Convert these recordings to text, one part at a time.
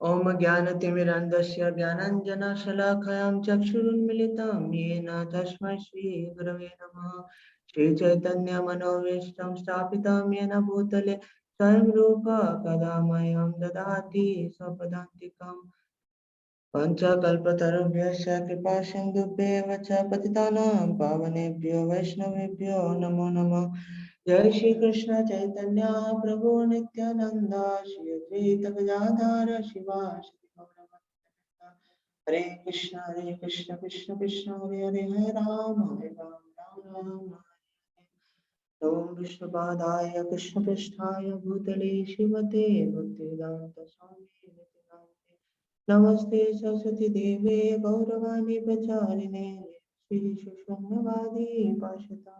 Om Jnanatimirandasya Jnananjana Shalakayam Chakshurunmilitam Yena Tasmai Shri Gurave Namaha. Shri Chaitanya Manovishtam Stapitam Yena Bhutale Swayam Rupa Kadamayam Dadati Swapadantikam Panchakalpatarubhyasya Kripa Sindhubhyeva Cha Patitanam Pavanebhyo Vaishnavebhyo Namo Namo. Jai Shri Krishna Chaitanya Prabhu Nityananda Shri Advaita Gadadhara Shivasati Gauravanita. Hare Krishna Krishna Krishna Hare Hare Hare Rama Ram Ram. Om Vishnupadaya Krishna Krishnaya Bhutale Shrimate Bhaktivedanta Swami Nityanande. Namaste Saraswati Deve Gauravani Pacharine Shri Shushannavadi Pashata.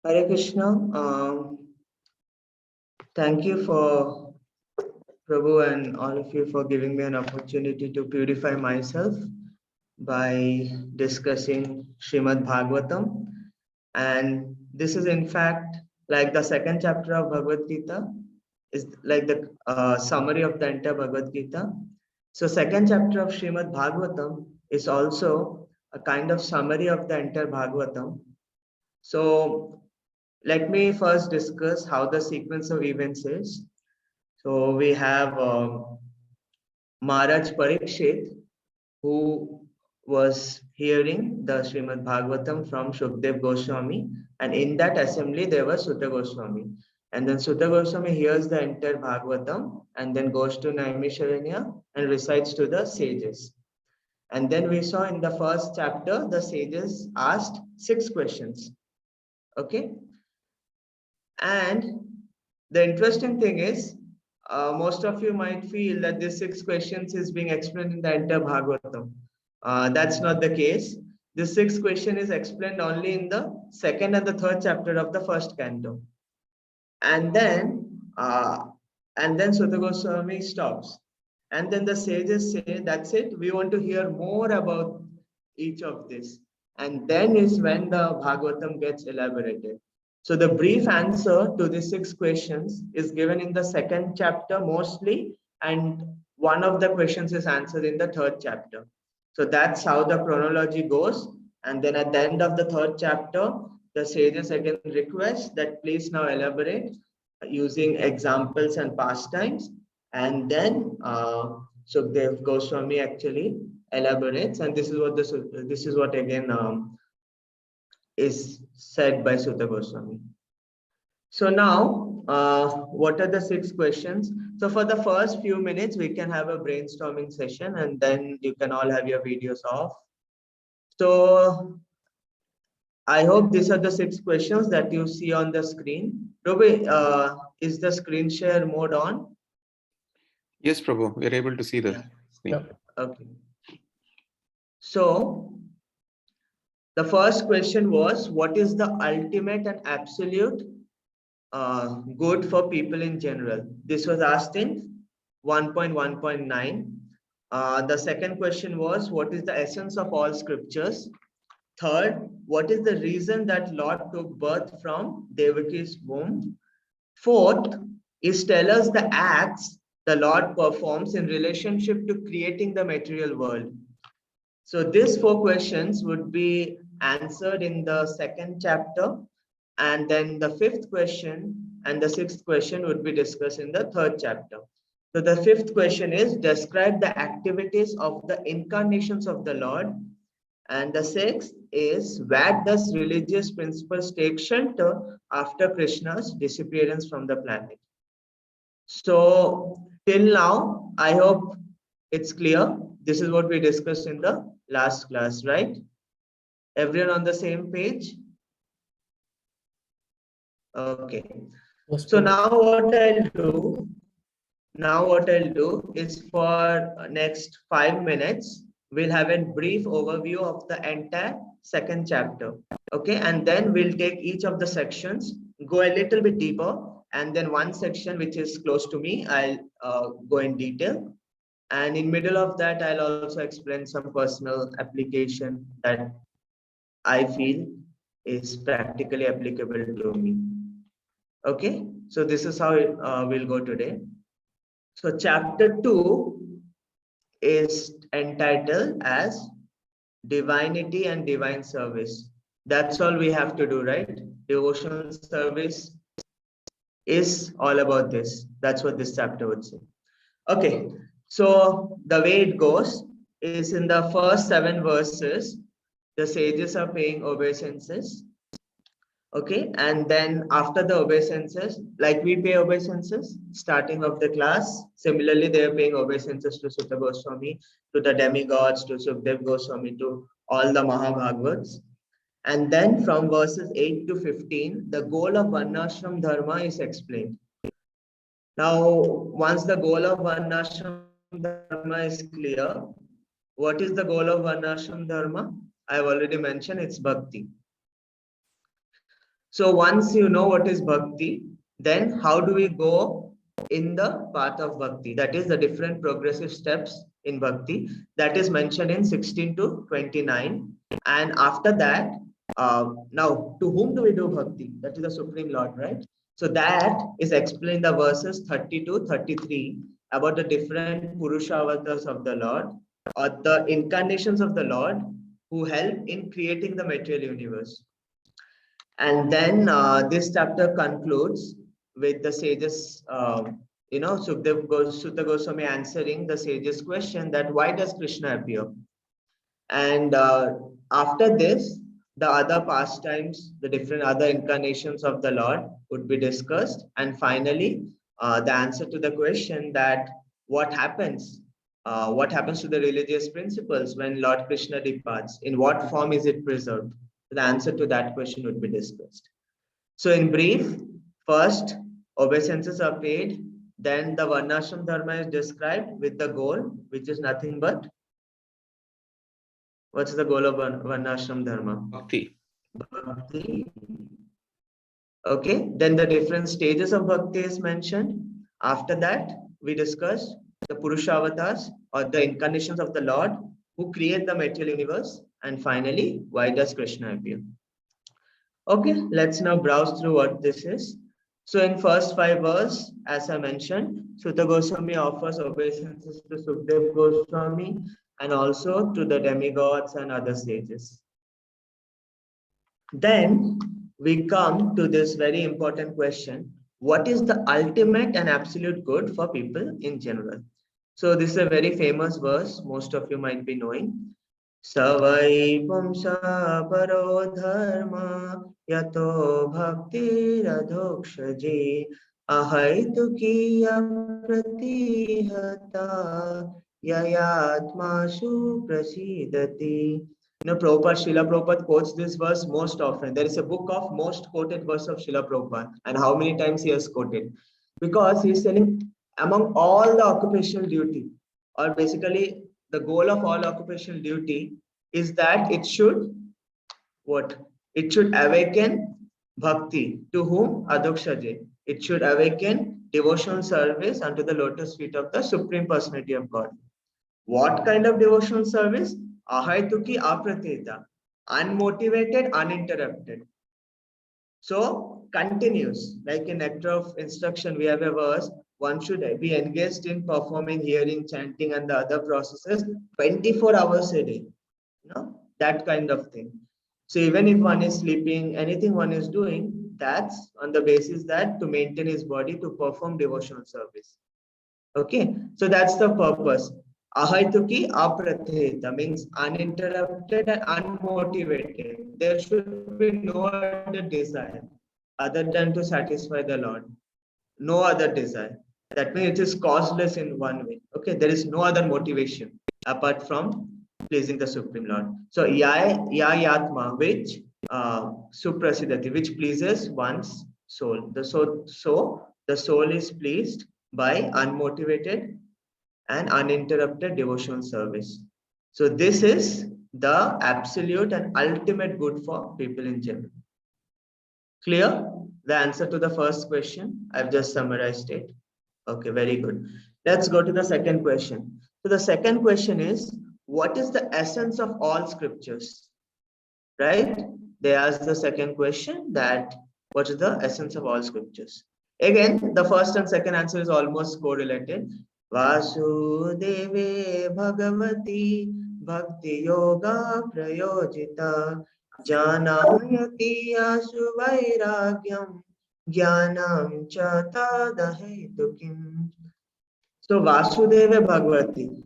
Hare Krishna. Thank you for Prabhu and all of you for giving me an opportunity to purify myself by discussing Srimad Bhagavatam. And this is in fact like the second chapter of Bhagavad Gita, is like the summary of the entire Bhagavad Gita. So second chapter of Srimad Bhagavatam is also a kind of summary of the entire Bhagavatam. So let me first discuss how the sequence of events is. So we have Maharaj Parikshit, who was hearing the Srimad Bhagavatam from Shukdev Goswami, and in that assembly there was Sutta Goswami. And then Sutta Goswami hears the entire Bhagavatam and then goes to Naimisharanya and recites to the sages. And then we saw in the first chapter, the sages asked 6 questions. Okay. And the interesting thing is, most of you might feel that this 6 questions is being explained in the entire Bhagavatam. That's not the case. This 6 question is explained only in the second and the third chapter of the first canto. And then Sutta Goswami stops. And then the sages say, that's it, we want to hear more about each of this. And then is when the Bhagavatam gets elaborated. So the brief answer to the 6 questions is given in the second chapter mostly, and one of the questions is answered in the third chapter. So that's how the chronology goes. And then at the end of the third chapter, the sages again request that please now elaborate using examples and pastimes. And then Sukdev Goswami actually elaborates, and this is what again is said by Sutta Goswami. So now, what are the 6 questions? So for the first few minutes, we can have a brainstorming session, and then you can all have your videos off. So I hope these are the 6 questions that you see on the screen. Prabhu, is the screen share mode on? Yes, Prabhu, we are able to see the screen. Yep. Okay. So the first question was, what is the ultimate and absolute good for people in general? This was asked in 1.1.9. The second question was, what is the essence of all scriptures? Third, what is the reason that Lord took birth from Devaki's womb? Fourth is, tell us the acts the Lord performs in relationship to creating the material world. So these 4 questions would be answered in the second chapter, and then the 5th question and the 6th question would be discussed in the 3rd chapter. So the 5th question is, describe the activities of the incarnations of the Lord. And the 6th is, where does religious principles take shelter after Krishna's disappearance from the planet? So till now, I hope it's clear. This is what we discussed in the last class, right? Everyone on the same page? Okay. So now what I'll do is, for next 5 minutes, we'll have a brief overview of the entire second chapter. Okay, and then we'll take each of the sections, go a little bit deeper, and then one section which is close to me, I'll go in detail. And in middle of that, I'll also explain some personal application that I feel is practically applicable to me. Okay, so this is how we'll go today. So chapter 2 is entitled as Divinity and Divine Service. That's all we have to do, right? Devotional service is all about this. That's what this chapter would say. Okay, so the way it goes is in the first 7 verses, the sages are paying obeisances. Okay, and then after the obeisances, like we pay obeisances starting of the class, similarly they are paying obeisances to Sutta Goswami, to the demigods, to Sukdev Goswami, to all the Mahabhagavats. And then from verses 8 to 15, the goal of Varnashram Dharma is explained. Now, once the goal of Varnashram Dharma is clear, what is the goal of Varnashram Dharma? I have already mentioned it's bhakti. So once you know what is bhakti, then how do we go in the path of bhakti? That is the different progressive steps in bhakti that is mentioned in 16 to 29. And after that, now to whom do we do bhakti? That is the Supreme Lord, right? So that is explained in the verses 30 to 33 about the different Purusha avatars of the Lord or the incarnations of the Lord who help in creating the material universe. And then this chapter concludes with the sages, Sutta Goswami answering the sages' question that why does Krishna appear? And after this, the other pastimes, the different other incarnations of the Lord would be discussed. And finally, the answer to the question that what happens? What happens to the religious principles when Lord Krishna departs? In what form is it preserved? The answer to that question would be discussed. So in brief, first, obeisances are paid. Then the Varnashram Dharma is described with the goal, which is nothing but what's the goal of Varnashram Dharma? Bhakti. Bhakti. Okay, then the different stages of bhakti is mentioned. After that, we discussed the Purusha avatars or the incarnations of the Lord who create the material universe. And finally, why does Krishna appear? Okay, let's now browse through what this is. So in first 5 verses, as I mentioned, Sutta Goswami offers obeisances to Sukdev Goswami and also to the demigods and other sages. Then we come to this very important question. What is the ultimate and absolute good for people in general? So this is a very famous verse, most of you might be knowing. Savai pumsa paro dharma yato bhakti radhokshaji ahaitukiya pratihata yayatmasu prasidati. Prabhupada, Srila Prabhupada quotes this verse most often. There is a book of most quoted verse of Srila Prabhupada and how many times he has quoted. Because he is telling among all the occupational duty, or basically the goal of all occupational duty is that it should what? It should awaken bhakti. To whom? Adhokshaje. It should awaken devotional service unto the lotus feet of the Supreme Personality of God. What kind of devotional service? Ahaituki aprateta. Unmotivated, uninterrupted. So continuous, like in Nectar of Instruction, we have a verse, one should be engaged in performing, hearing, chanting, and the other processes 24 hours a day. That kind of thing. So even if one is sleeping, anything one is doing, that's on the basis that to maintain his body to perform devotional service. Okay, so that's the purpose. Ahaituki aprateta means uninterrupted and unmotivated. There should be no other desire other than to satisfy the Lord. No other desire. That means it is causeless in one way. Okay, there is no other motivation apart from pleasing the Supreme Lord. So yatma, which suprasidati, which pleases one's soul. So the soul is pleased by unmotivated and uninterrupted devotional service. So this is the absolute and ultimate good for people in general. Clear? The answer to the first question, I've just summarized it. Okay, very good. Let's go to the second question. So the second question is, what is the essence of all scriptures? Right? They ask the second question that What is the essence of all scriptures? Again, the first and second answer is almost correlated. Vasudeve Bhagavati Bhakti Yoga Prayojita Janayati Asu Vairagyam Jnanam Cha Tadahetukim. So Vasudeva Bhagavati,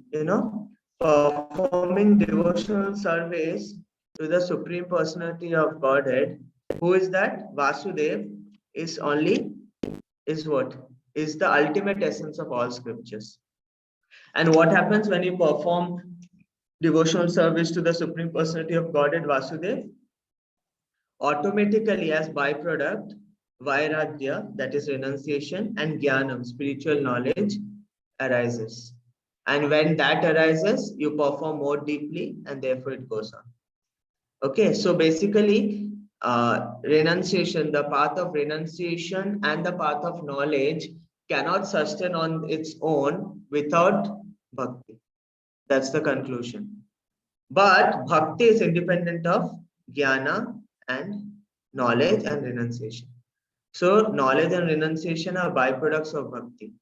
performing devotional service to the Supreme Personality of Godhead. Who is that? Vasudev is what? Is the ultimate essence of all scriptures. And what happens when you perform devotional service to the Supreme Personality of Godhead, Vasudev? Automatically, as byproduct, Vairagya, that is renunciation, and Jnanam, spiritual knowledge, arises. And when that arises, you perform more deeply, and therefore it goes on. Okay, so basically, renunciation, the path of renunciation and the path of knowledge cannot sustain on its own without bhakti. That's the conclusion. But bhakti is independent of jnana and knowledge and renunciation. So knowledge and renunciation are byproducts of bhakti.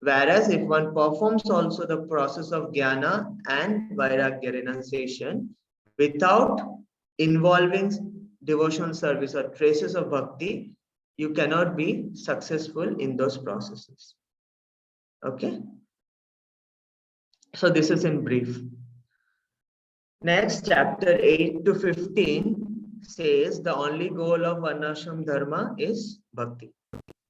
Whereas if one performs also the process of jnana and vairagya renunciation without involving devotional service or traces of bhakti, you cannot be successful in those processes. Okay. So this is in brief. Next, chapter 8 to 15 says the only goal of Varnashram Dharma is bhakti.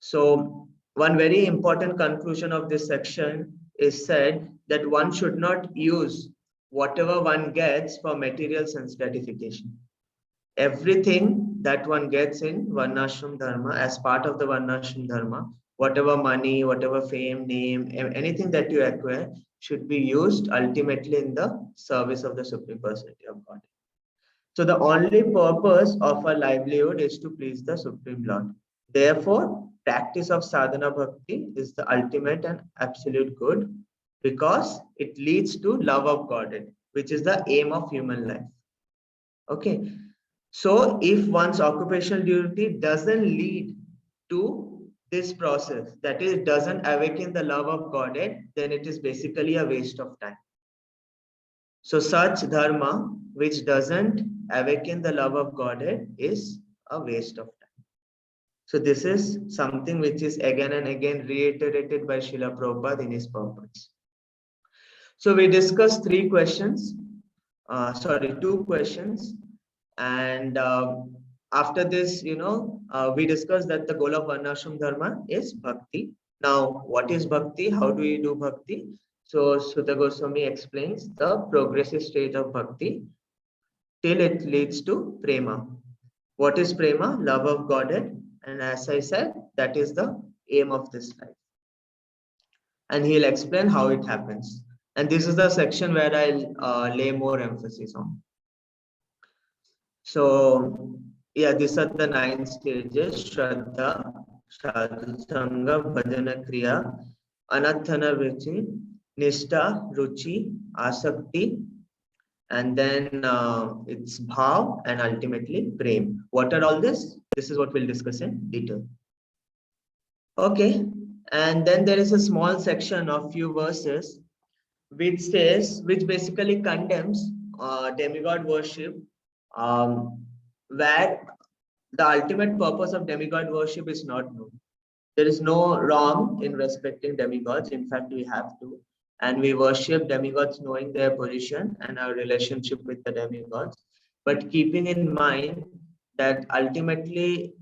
So one very important conclusion of this section is said that one should not use whatever one gets for material sense gratification. Everything that one gets in Varnashram Dharma, as part of the Varnashram Dharma, whatever money, whatever fame, name, anything that you acquire should be used ultimately in the service of the Supreme Personality of God. So the only purpose of a livelihood is to please the Supreme Lord. Therefore, practice of sadhana bhakti is the ultimate and absolute good because it leads to love of Godhead, which is the aim of human life. Okay. So if one's occupational duty doesn't lead to this process, that is, doesn't awaken the love of Godhead, then it is basically a waste of time. So such dharma which doesn't awaken the love of Godhead is a waste of time. So this is something which is again and again reiterated by Srila Prabhupada in his purports. So we discussed two questions. And after this, we discussed that the goal of Varnashram Dharma is bhakti. Now, what is bhakti? How do we do bhakti? So Sutta Goswami explains the progressive stage of bhakti till it leads to prema. What is prema? Love of Godhead. And as I said, that is the aim of this life. And he'll explain how it happens. And this is the section where I'll lay more emphasis on. So, yeah, these are the 9 stages: Shraddha, Sadhusanga, Bhajana Kriya, Anathana Vritti, Nishtha, Ruchi, Asakti, and then it's Bhav, and ultimately Prem. What are all this? This is what we'll discuss in detail. Okay, and then there is a small section of few verses which basically condemns demigod worship, where the ultimate purpose of demigod worship is not known. There is no wrong in respecting demigods. In fact, we have to. And we worship demigods knowing their position and our relationship with the demigods, but keeping in mind that ultimately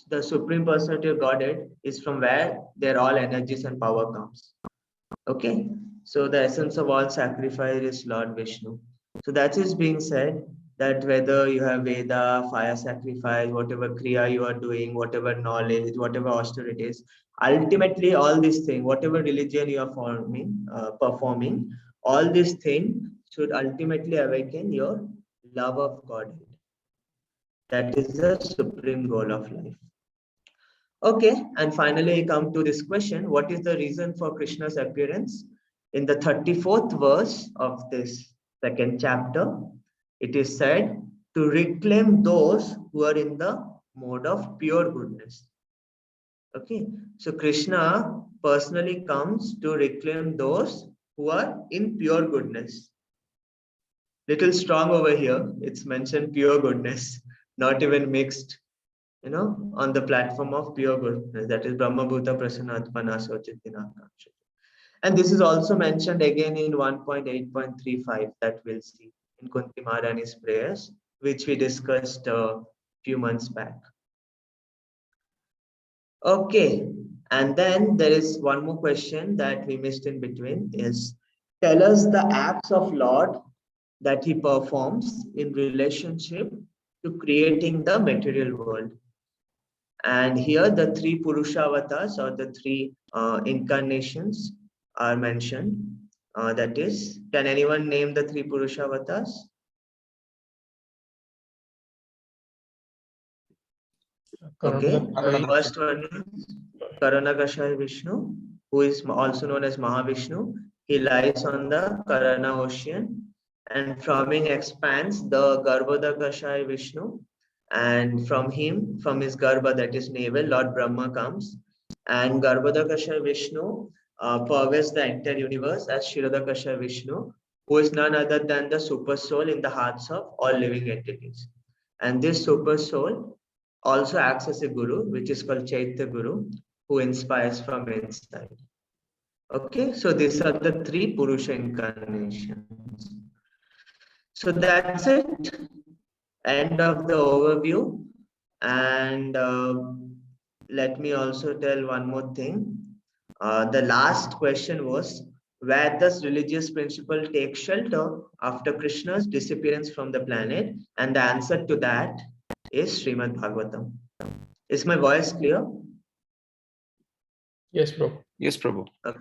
the Supreme Personality of Godhead is from where their all energies and power comes. Okay, so the essence of all sacrifice is Lord Vishnu. So that is being said that whether you have Veda, fire sacrifice, whatever Kriya you are doing, whatever knowledge, whatever austerities, ultimately all these things, whatever religion you are performing, all these things should ultimately awaken your love of Godhead. That is the supreme goal of life. Okay, and finally I come to this question: what is the reason for Krishna's appearance? In the 34th verse of this second chapter, it is said to reclaim those who are in the mode of pure goodness. Okay, so Krishna personally comes to reclaim those who are in pure goodness. Little strong over here, it's mentioned pure goodness, not even mixed, on the platform of pure goodness, that is Brahma Bhuta Prasanatmana Sochitinakaksha. And this is also mentioned again in 1.8.35 that we'll see in Kunti Maharani's prayers, which we discussed a few months back. Okay, and then there is one more question that we missed in between is, tell us the acts of Lord that he performs in relationship to creating the material world. And here the three Purushavatars or the three incarnations are mentioned. That is, can anyone name the three Purushavatars? Okay, first one is Karanakashaya Vishnu, who is also known as Mahavishnu. He lies on the Karana ocean, and from him expands the Garbhodakashaya Vishnu, and from him, from his Garbha, that is navel, Lord Brahma comes, and Garbhodakashaya Vishnu pervades the entire universe as Shirodakashaya Vishnu, who is none other than the super soul in the hearts of all living entities. And this super soul also acts as a guru, which is called Chaitya Guru, who inspires from inside. Okay, so these are the three Purusha incarnations. So that's it. End of the overview. And let me also tell one more thing. The last question was, where does religious principle take shelter after Krishna's disappearance from the planet? And the answer to that is Srimad Bhagavatam. Is my voice clear? Yes, Prabhu. Yes, Prabhu. Okay.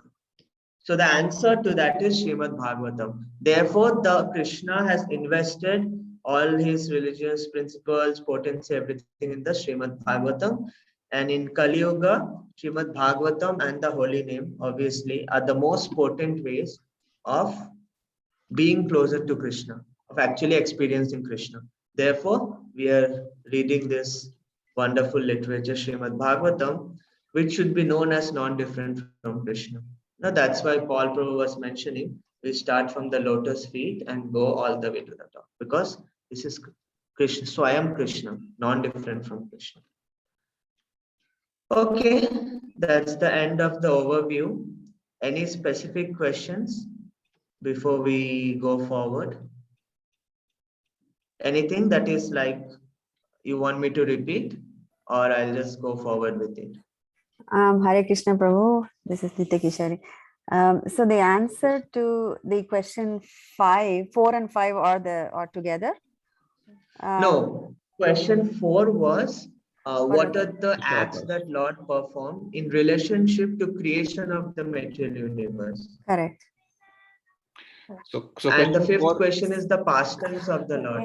So the answer to that is Srimad Bhagavatam. Therefore, the Krishna has invested all his religious principles, potency, everything in the Srimad Bhagavatam. And in Kali Yuga, Srimad Bhagavatam and the holy name, obviously, are the most potent ways of being closer to Krishna, of actually experiencing Krishna. Therefore, we are reading this wonderful literature, Srimad Bhagavatam, which should be known as non-different from Krishna. Now, that's why Paul Prabhu was mentioning, we start from the lotus feet and go all the way to the top, because this is Krishna, so I am Krishna, non-different from Krishna. Okay, that's the end of the overview. Any specific questions before we go forward? Anything that is like you want me to repeat, or I'll just go forward with it? Hare Krishna Prabhu, this is Nitya Kishori. So the answer to the question 4 and 5 are together? No, question 4 was, what are the acts acts? that Lord performed in relationship to creation of the material universe? Correct. So And the question fifth 4, question is the pastimes of the Lord,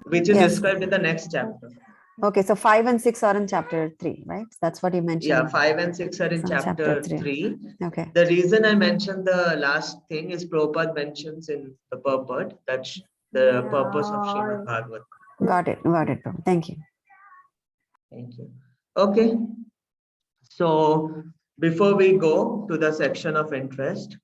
which is Yes. described in the next chapter. Okay, so 5 and 6 are in chapter 3, right? That's what you mentioned. Yeah, 5 and 6 are in So chapter chapter 3. Okay. The reason I mentioned the last thing is Prabhupada mentions in the purport that the purpose of Srimad Bhagavatam. Got it, Prabhu. Thank you. Thank you. Okay. So before we go to the section of interest,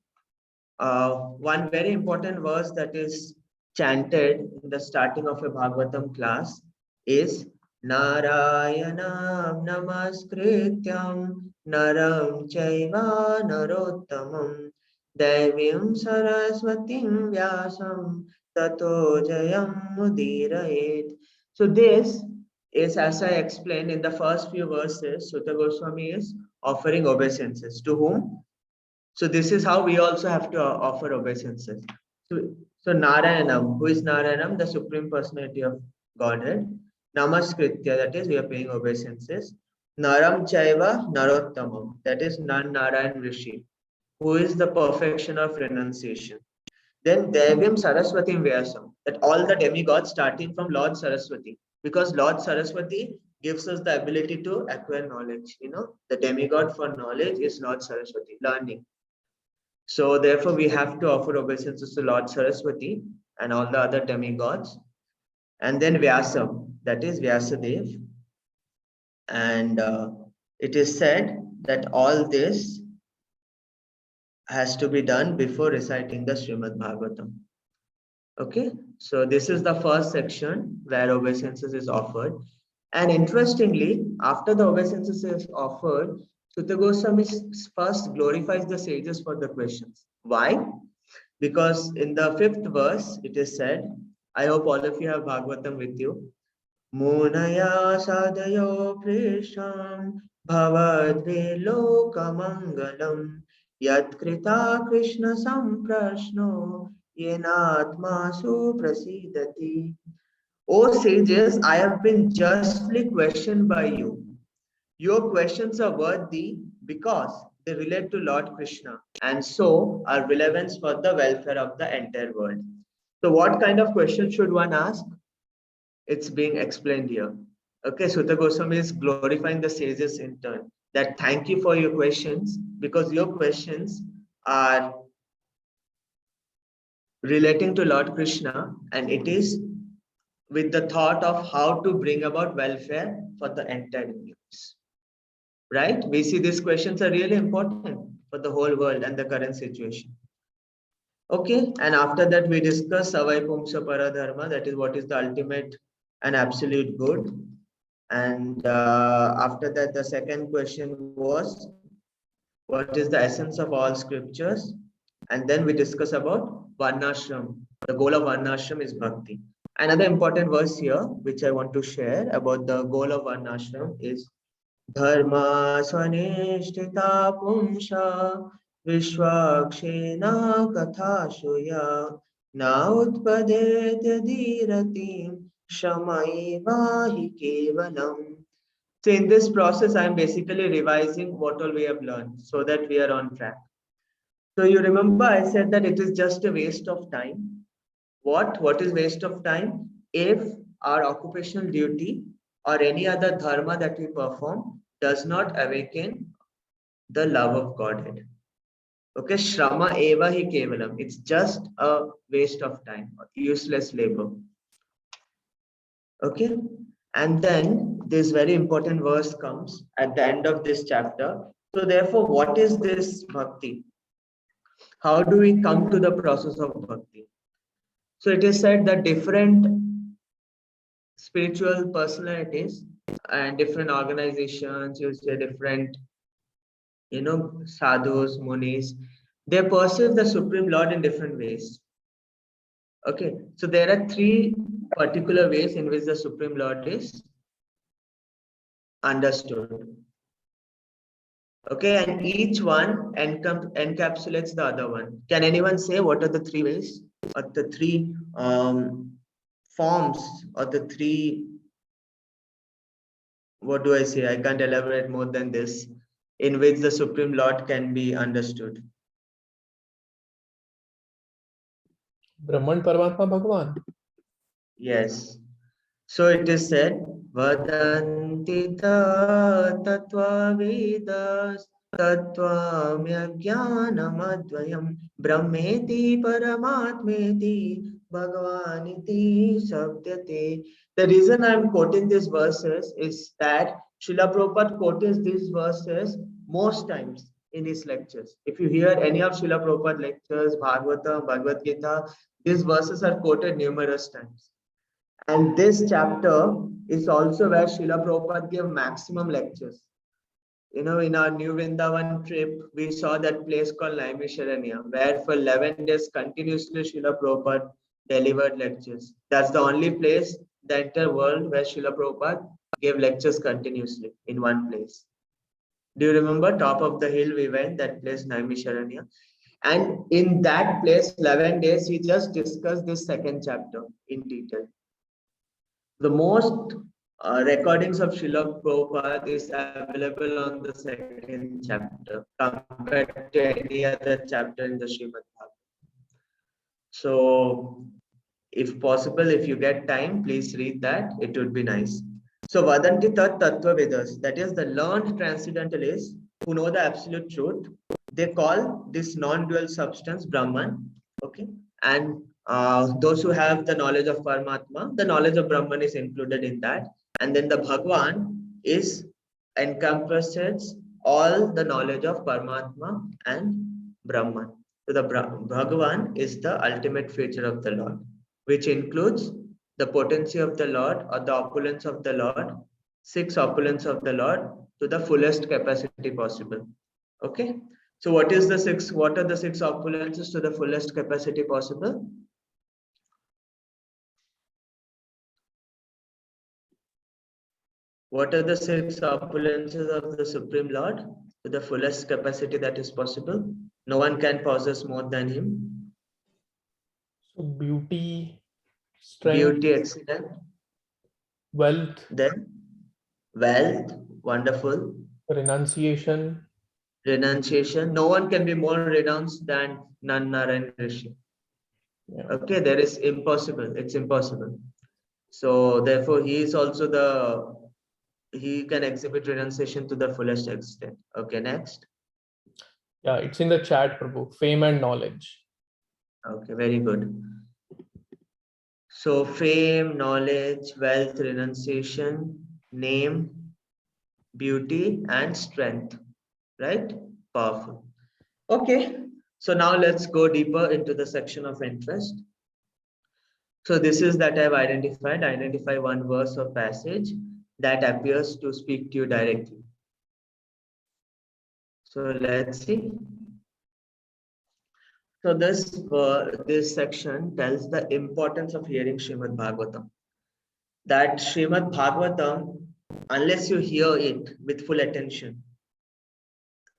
one very important verse that is chanted in the starting of a Bhagavatam class is Narayanam Namaskrityam Naram Chaiva Narottamam Devim Saraswatim Vyasam Tato Jayam Mudirayet. So this is, as I explained in the first few verses, Sutta Goswami is offering obeisances to whom? So this is how we also have to offer obeisances. So Narayanam, who is Narayanam? The Supreme Personality of Godhead. Namaskritya, that is, we are paying obeisances. Naram Chaiva Narottamam, that is Narayan Rishi, who is the perfection of renunciation. Then Devim Saraswatim Vyasam, that all the demigods starting from Lord Saraswati, because Lord Saraswati gives us the ability to acquire knowledge. The demigod for knowledge is Lord Saraswati, learning. So therefore, we have to offer obeisances to Lord Saraswati and all the other demigods. And then Vyasa, that is Vyasadev. And it is said that all this has to be done before reciting the Srimad Bhagavatam. Okay, so this is the first section where obeisances is offered. And interestingly, after the obeisances is offered, Sutta Goswami first glorifies the sages for the questions. Why? Because in the 5th verse, it is said, I hope all of you have Bhagavatam with you. Munaya sadhayo prisham bhavadve lokamangalam yat krita Krishna samprashno yenatmasu prasidati. O sages, I have been justly questioned by you. Your questions are worthy because they relate to Lord Krishna and so are relevant for the welfare of the entire world. So what kind of questions should one ask? It's being explained here. Okay, Sutta Goswami is glorifying the sages in turn. That thank you for your questions because your questions are relating to Lord Krishna and it is with the thought of how to bring about welfare for the entire universe. Right? We see these questions are really important for the whole world and the current situation. Okay, and after that we discuss Savai Pumsa Paradharma, that is what is the ultimate and absolute good. And after that, the second question was, what is the essence of all scriptures? And then we discuss about Varnashram. The goal of Varnashram is Bhakti. Another important verse here, which I want to share about the goal of Varnashram is Dharma Swanishtita Pumsha Vishwakshena Kathashuya Na Utpadete Dhiratim Shamaiva Hi Kevalam. So in this process, I am basically revising what all we have learned so that we are on track. So you remember I said that it is just a waste of time. What is waste of time? If our occupational duty or any other dharma that we perform does not awaken the love of Godhead. Okay, Shrama eva hi kevalam. It's just a waste of time, useless labor. Okay, and then this very important verse comes at the end of this chapter. So therefore, what is this bhakti? How do we come to the process of bhakti? So it is said that different spiritual personalities and different organizations, you say different, sadhus, munis, they perceive the Supreme Lord in different ways. Okay, so there are 3 particular ways in which the Supreme Lord is understood. Okay, and each one encapsulates the other one. Can anyone say what are the 3 ways or the 3 forms or the 3, what do I say? I can't elaborate more than this, in which the Supreme Lord can be understood. Brahman, Paramatma, Bhagavan. Yes. So it is said, Vadanti tattva vedas tattvamya jnanam advayam brahmeti paramatmeti bhagavaniti sabdyate. The reason I am quoting these verses is that Srila Prabhupada quotes these verses most times in his lectures. If you hear any of Srila Prabhupada lectures, Bhagavatam, Bhagavad Gita, these verses are quoted numerous times. And this chapter is also where Srila Prabhupada gave maximum lectures. In our New Vrindavan trip, we saw that place called Naimisharanya, where for 11 days continuously Srila Prabhupada delivered lectures. That's the only place in the entire world where Srila Prabhupada gave lectures continuously in one place. Do you remember top of the hill we went, that place Naimisharanya? And in that place, 11 days, he just discussed this second chapter in detail. The most recordings of Srila Prabhupada is available on the second chapter compared to any other chapter in the Srimad Bhagavatam. So, if possible, if you get time, please read that. It would be nice. So, Vadanti Tat Tattva Vedas, that is the learned transcendentalists who know the absolute truth. They call this non-dual substance Brahman. Okay, and those who have the knowledge of Paramatma, the knowledge of Brahman is included in that. And then the Bhagwan is encompasses all the knowledge of Paramatma and Brahman. So the Bhagavan is the ultimate feature of the Lord, which includes the potency of the Lord or the opulence of the Lord, 6 opulence of the Lord to the fullest capacity possible. Okay. So what are the 6 opulences to the fullest capacity possible? What are the 6 opulences of the Supreme Lord to the fullest capacity that is possible? No one can possess more than him. So beauty, strength, Beauty, excellent. wealth, Then wealth, wonderful. renunciation. Renunciation. No one can be more renounced than Nannar and Rishi. Yeah. Okay, there is impossible. It's impossible. So therefore, he is also he can exhibit renunciation to the fullest extent. Okay, next. Yeah, it's in the chat, Prabhu. Fame and knowledge. Okay, very good. So fame, knowledge, wealth, renunciation, name, beauty, and strength. Right? Powerful. Okay. So now let's go deeper into the section of interest. So this is that I've identified. Identify one verse or passage that appears to speak to you directly. So let's see. So this section tells the importance of hearing Srimad Bhagavatam. That Srimad Bhagavatam, unless you hear it with full attention,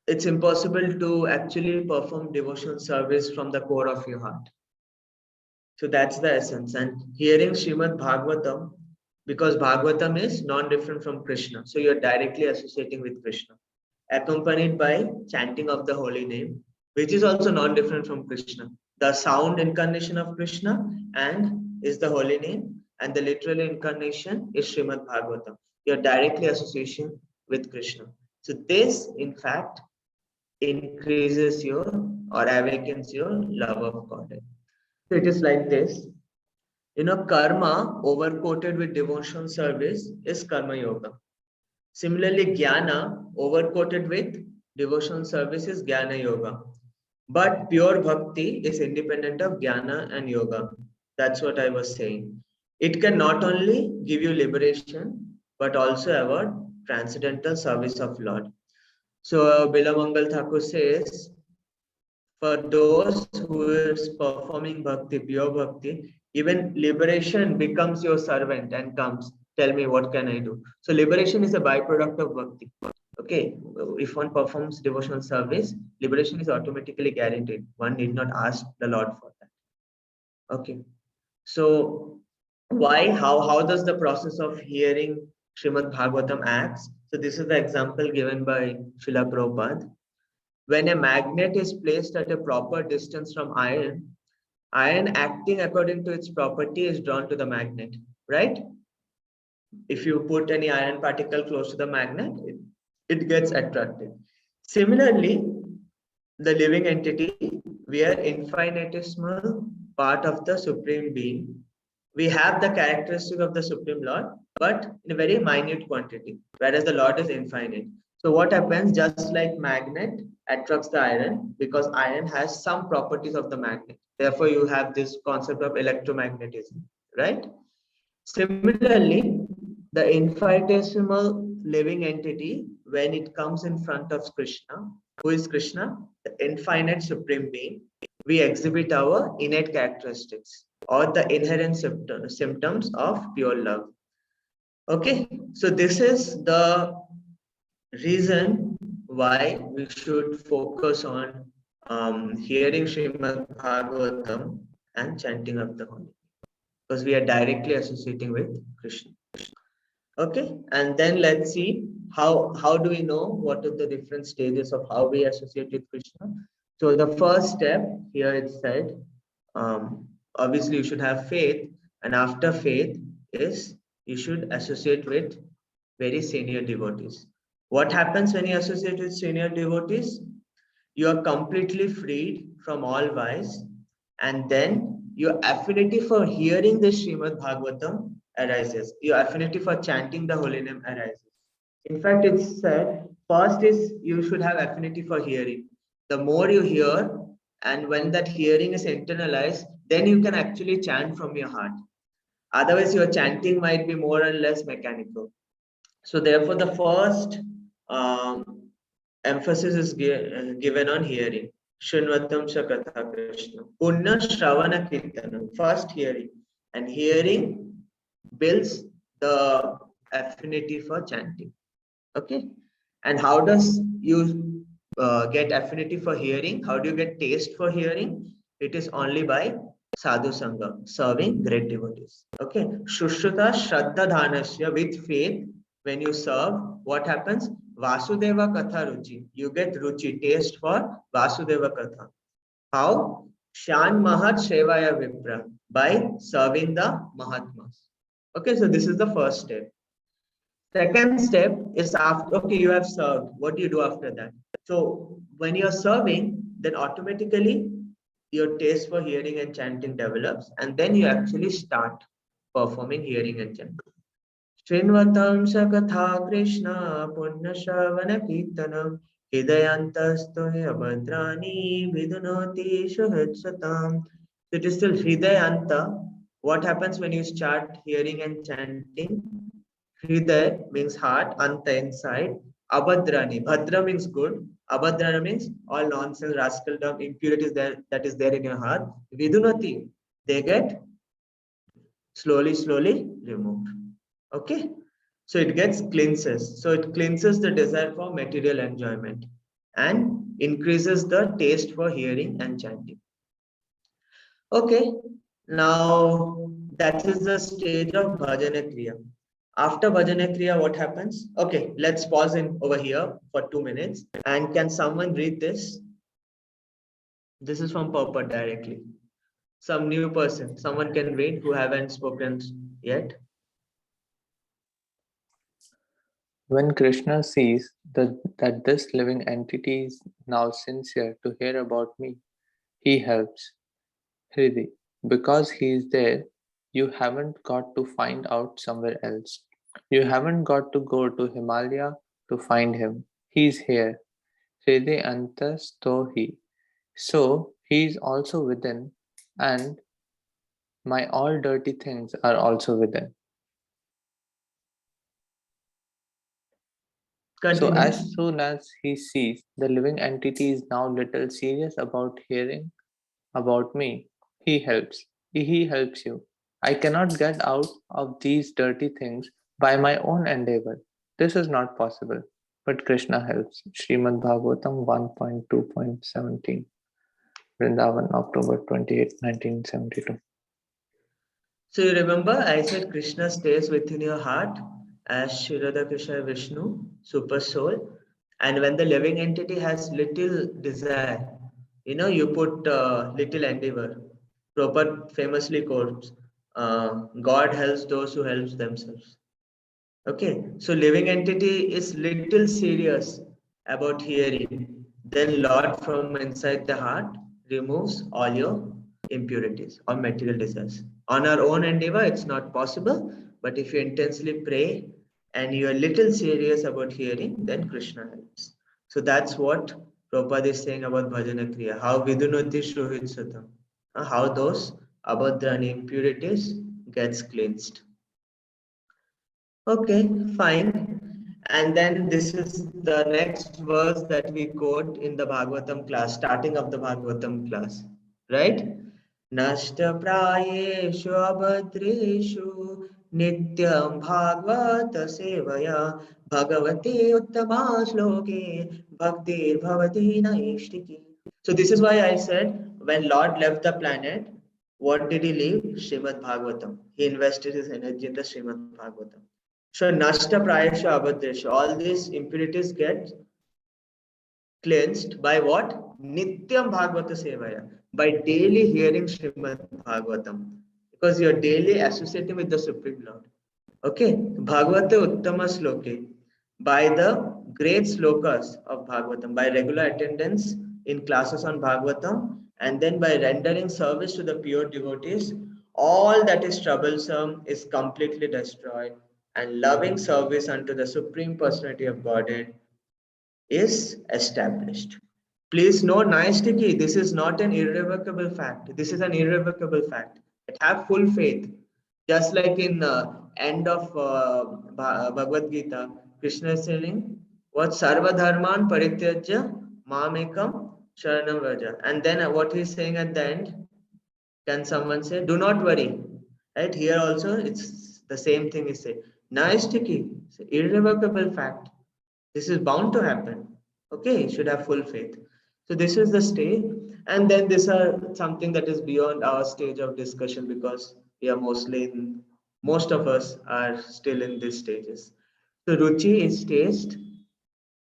it's impossible to actually perform devotional service from the core of your heart. So that's the essence. And hearing Srimad Bhagavatam, because Bhagavatam is non-different from Krishna. So you're directly associating with Krishna, accompanied by chanting of the holy name, which is also non-different from Krishna. The sound incarnation of Krishna and is the holy name, and the literal incarnation is Srimad Bhagavatam. You're directly association with Krishna. So this, in fact, increases your or awakens your love of God. So it is like this. Karma overcoated with devotional service is karma yoga. Similarly, jnana overcoated with devotional service is jnana yoga. But pure bhakti is independent of jnana and yoga. That's what I was saying. It can not only give you liberation, but also award transcendental service of Lord. So Bilamangal Thakur says, for those who is performing bhakti, pure bhakti, even liberation becomes your servant and comes, tell me what can I do. So liberation is a byproduct of bhakti. Okay, if one performs devotional service, liberation is automatically guaranteed. One need not ask the Lord for that. Okay, so why, how does the process of hearing Srimad Bhagavatam acts? So this is the example given by Srila Prabhupada. When a magnet is placed at a proper distance from iron, iron acting according to its property is drawn to the magnet, right? If you put any iron particle close to the magnet, it gets attracted. Similarly, the living entity, we are infinitesimal part of the Supreme Being. We have the characteristic of the Supreme Lord, but in a very minute quantity, whereas the Lord is infinite. So what happens, just like magnet attracts the iron, because iron has some properties of the magnet. Therefore, you have this concept of electromagnetism, right? Similarly, the infinitesimal living entity, when it comes in front of Krishna, who is Krishna? The infinite Supreme Being, we exhibit our innate characteristics or the inherent symptoms of pure love. Okay, so this is the reason why we should focus on hearing Srimad Bhagavatam and chanting of the Holy, because we are directly associating with Krishna. Okay, and then let's see how do we know what are the different stages of how we associate with Krishna. So the first step here it said, obviously you should have faith, and after faith is you should associate with very senior devotees. What happens when you associate with senior devotees? You are completely freed from all vice, and then your affinity for hearing the Srimad Bhagavatam arises. Your affinity for chanting the holy name arises. In fact, it's said first is you should have affinity for hearing. The more you hear, and when that hearing is internalized, then you can actually chant from your heart. Otherwise, your chanting might be more or less mechanical. So, therefore, the first emphasis is given on hearing. Shrunvatam Shakatha Krishna. Punna Shravana Kirtanam. First hearing. And hearing builds the affinity for chanting. Okay. And how does you get affinity for hearing? How do you get taste for hearing? It is only by sadhu sangha, serving great devotees. Okay. Shushruta Shraddha Dhanasya, with faith, when you serve, what happens? Vasudeva Katha Ruchi. You get Ruchi, taste for Vasudeva Katha. How? Shan Mahat Shevaya Vipra, by serving the Mahatmas. Okay, so this is the first step. Second step is after, okay, you have served. What do you do after that? So when you're serving, then automatically your taste for hearing and chanting develops, and then you actually start performing hearing and chanting. Srinvatam Sakatha Krishna Punya Shravana Kirtanam Hidayantastu Abhadrani Vidunoti Shuhitsatam. So it is still Hridayanta. What happens when you start hearing and chanting? Hriday means heart, anta inside. Abhadrani. Bhadra means good. Abhadrana means all nonsense, rascaldom, impurities that is there in your heart. Vidunati. They get slowly removed. Okay. So it gets cleanses. So it cleanses the desire for material enjoyment and increases the taste for hearing and chanting. Okay. Now that is the stage of bhajana kriya. After bhajana kriya, what happens? Okay, let's pause in over here for 2 minutes. And can someone read this? This is from Purport directly. Some new person, someone can read who haven't spoken yet. When Krishna sees that this living entity is now sincere to hear about me, he helps. Hridi, because he is there, you haven't got to find out somewhere else. You haven't got to go to Himalaya to find him. He's here. Hridi antastohi. So he is also within, and my all dirty things are also within. Continue. So as soon as he sees the living entity is now little serious about hearing about me, he helps. He helps you. I cannot get out of these dirty things by my own endeavor. This is not possible. But Krishna helps. Srimad Bhagavatam 1.2.17. Vrindavan, October 28, 1972. So you remember I said Krishna stays within your heart as Shirada Krishna Vishnu, super soul. And when the living entity has little desire, you put little endeavor. Prabhupada famously quotes, God helps those who help themselves. Okay, so living entity is little serious about hearing. Then Lord from inside the heart removes all your impurities or material desires. On our own endeavor, it's not possible. But if you intensely pray and you are little serious about hearing, then Krishna helps. So that's what Prabhupada is saying about Bhajana Kriya. How Vidunoti Shuhit Satam. How those abhadrani impurities gets cleansed. Okay, fine. And then this is the next verse that we quote in the Bhagavatam class, starting of the Bhagavatam class, right? Nashta prayeshu abhadreshu nityam bhagavata sevaya bhagavate uttama shloke bhaktir bhavati naishtiki. So this is why I said when Lord left the planet, what did he leave? Srimad Bhagavatam. He invested his energy in the Srimad Bhagavatam. So nashta prayasha abhadresha. All these impurities get cleansed by what? Nityam Bhagavata Sevaya. By daily hearing Srimad Bhagavatam. Because you're daily associating with the Supreme Lord. Okay. Bhagavata Uttama Sloke. By the great slokas of Bhagavatam. By regular attendance in classes on Bhagavatam. And then by rendering service to the pure devotees. All that is troublesome is completely destroyed. and loving service unto the Supreme Personality of Godhead is established. Please know, Naistiki, this is not an irrevocable fact. This is an irrevocable fact. Have full faith. Just like in end of Bhagavad Gita, Krishna is saying, what Sarva Dharman Parityajya Mamekam Sharanam Vraja. And then what he's saying at the end, can someone say, do not worry. Right? Here also, it's the same thing is said. Naistiki, it's an irrevocable fact. This is bound to happen. Okay, you should have full faith. So this is the stage. And then these are something that is beyond our stage of discussion because we are mostly in, most of us are still in these stages. So Ruchi is taste,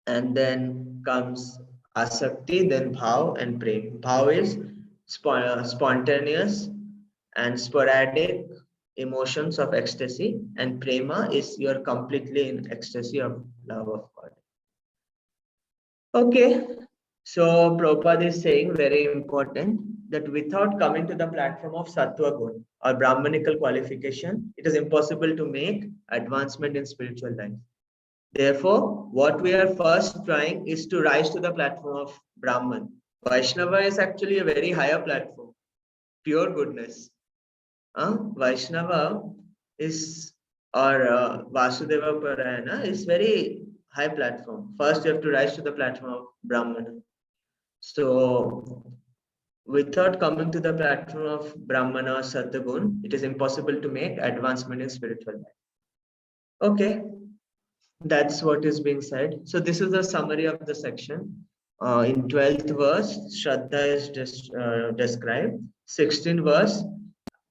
and then comes Asakti, then Bhav and Prem. Bhav is spontaneous and sporadic emotions of ecstasy, and Prema is you're completely in ecstasy of love of God. Okay, so Prabhupada is saying very important that without coming to the platform of Sattva Gun or Brahmanical qualification, it is impossible to make advancement in spiritual life. Therefore, what we are first trying is to rise to the platform of Brahman. Vaishnava is actually a very higher platform, pure goodness. Vaishnava is, or Vasudeva Parayana is very high platform. First, you have to rise to the platform of Brahmana. So, without coming to the platform of Brahmana or Satyagun, it is impossible to make advancement in spiritual life. Okay, that's what is being said. So, this is the summary of the section. In 12th verse, Shraddha is described. 16th verse,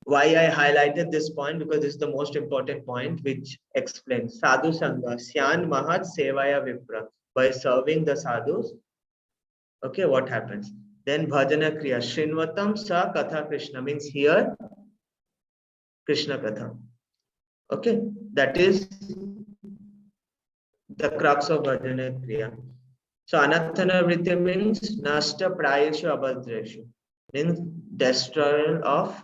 why I highlighted this point, because this is the most important point which explains Sadhu Sangha, Syan Mahat Sevaya Vipra. By serving the sadhus, okay, what happens? Then Bhajana Kriya, Srinvatam Sa Katha Krishna means here Krishna Katha. Okay, that is the crux of Bhajana Kriya. So Anathana Vritti means Nasta Prayeshu Abhadreshu, means destroyer of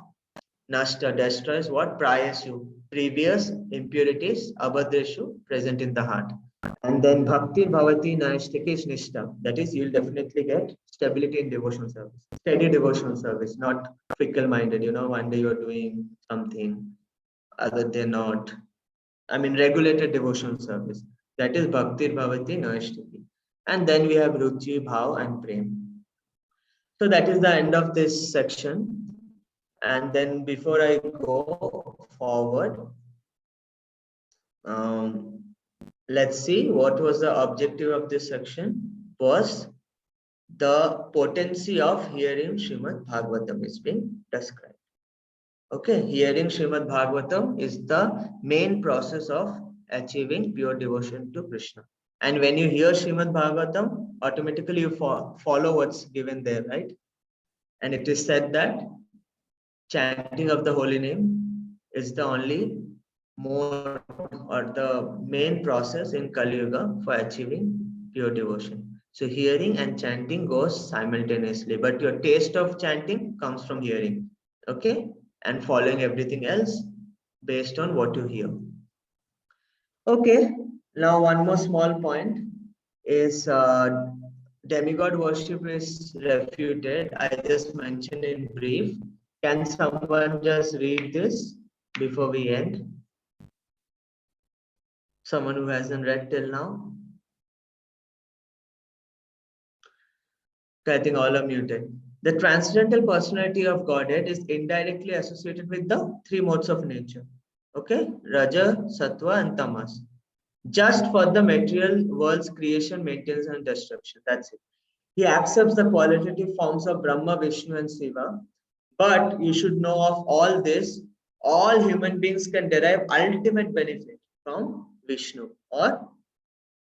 Nasta, destroys what? Prayashu, previous impurities, abhadreshu, present in the heart. And then Bhakti Bhavati Naishtiki is Nishtha. That is, you'll definitely get stability in devotional service. Steady devotional service, not fickle-minded. You know, one day you're doing something, other day not. I mean, regulated devotional service. That is Bhakti Bhavati Naishtiki. And then we have Ruchi, Bhav and Prem. So that is the end of this section. And then before I go forward, let's see what was the objective of this section. Was the potency of hearing Srimad Bhagavatam is being described. Okay, hearing Srimad Bhagavatam is the main process of achieving pure devotion to Krishna. And when you hear Srimad Bhagavatam, automatically you follow what's given there, right? And it is said that chanting of the holy name is the only mode or the main process in Kali Yuga for achieving pure devotion. So hearing and chanting goes simultaneously, but your taste of chanting comes from hearing, okay? And following everything else based on what you hear. Okay, now one more small point is demigod worship is refuted. I just mentioned in brief. Can someone just read this before we end? Someone who hasn't read till now? I think all are muted. The transcendental personality of Godhead is indirectly associated with the three modes of nature. Okay, Raja, Sattva, and Tamas. Just for the material world's creation, maintenance, and destruction. That's it. He accepts the qualitative forms of Brahma, Vishnu, and Shiva. But you should know of all this, all human beings can derive ultimate benefit from Vishnu or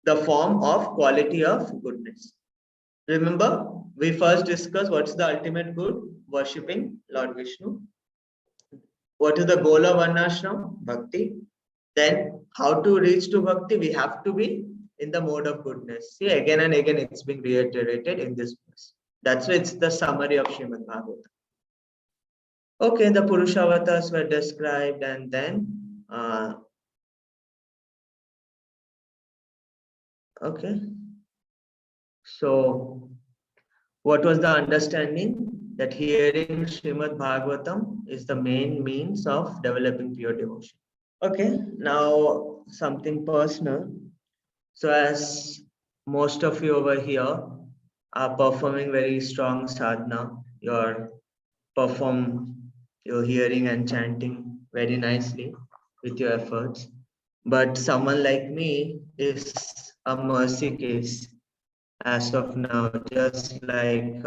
the form of quality of goodness. Remember, we first discussed what's the ultimate good? Worshipping Lord Vishnu. What is the goal of Varnashram? Bhakti. Then how to reach to Bhakti? We have to be in the mode of goodness. See, again and again it's being reiterated in this verse. That's why it's the summary of Srimad Bhagavatam. Okay, the Purusha avatars were described, and then Okay. So, what was the understanding? That hearing Srimad Bhagavatam is the main means of developing pure devotion. Okay, now something personal. So, as most of you over here are performing very strong sadhana, you're perform your hearing and chanting very nicely with your efforts. But someone like me is a mercy case as of now, just like